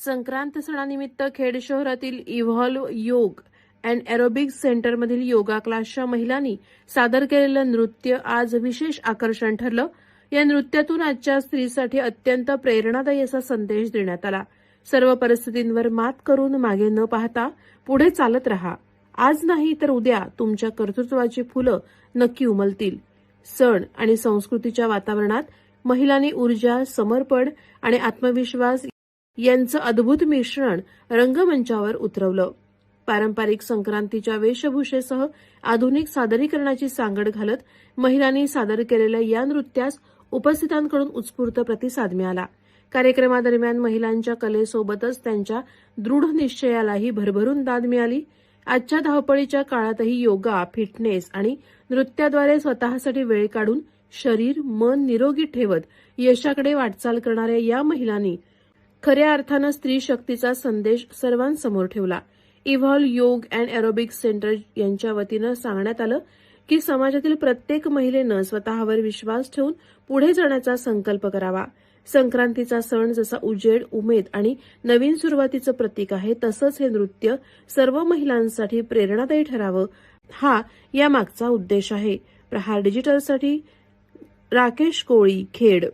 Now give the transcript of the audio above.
संक्रांत सणानिमित्त खेड शहरातील इव्हॉल्व योग अँड एरोबिक्स सेंटरमधील योगा क्लासच्या महिलांनी सादर केलेलं नृत्य आज विशेष आकर्षण ठरलं. या नृत्यातून आजच्या स्त्रीसाठी अत्यंत प्रेरणादायी असा संदेश देण्यात आला. सर्व परिस्थितींवर मात करून मागे न पाहता पुढे चालत रहा. आज नाही तर उद्या तुमच्या कर्तृत्वाची फुलं नक्की उमलतील. सण आणि संस्कृतीच्या वातावरणात महिलांनी ऊर्जा, समर्पण आणि आत्मविश्वास यांचं अद्भुत मिश्रण रंगमंचावर उतरवलं. पारंपरिक संक्रांतीच्या वेशभूषेसह आधुनिक सादरीकरणाची सांगड घालत महिलांनी सादर केलेल्या या नृत्यास उपस्थितांकडून उत्स्फूर्त प्रतिसाद मिळाला. कार्यक्रमादरम्यान महिलांच्या कलेसोबतच त्यांच्या दृढ निश्चयालाही भरभरून दाद मिळाली. आजच्या धावपळीच्या काळातही योगा, फिटनेस आणि नृत्याद्वारे स्वतःसाठी वेळ काढून शरीर, मन निरोगी ठेवत यशाकडे वाटचाल करणाऱ्या या महिलांनी खऱ्या अर्थानं स्त्री शक्तीचा संदेश सर्वांसमोर ठेवला. इव्हॉल्व योग अँड एरोबिक्स सेंटर यांच्या वतीनं सांगण्यात आलं की समाजातील प्रत्येक महिलेनं स्वतःवर विश्वास ठेवून पुढे जाण्याचा संकल्प करावा. संक्रांतीचा सण जसा उजेड, उमेद आणि नवीन सुरुवातीचं प्रतीक आहे, तसंच हे नृत्य सर्व महिलांसाठी प्रेरणादायी ठरावं, हा यामागचा उद्देश आहे. प्रहार डिजिटलसाठी राकेश कोळी, खेड.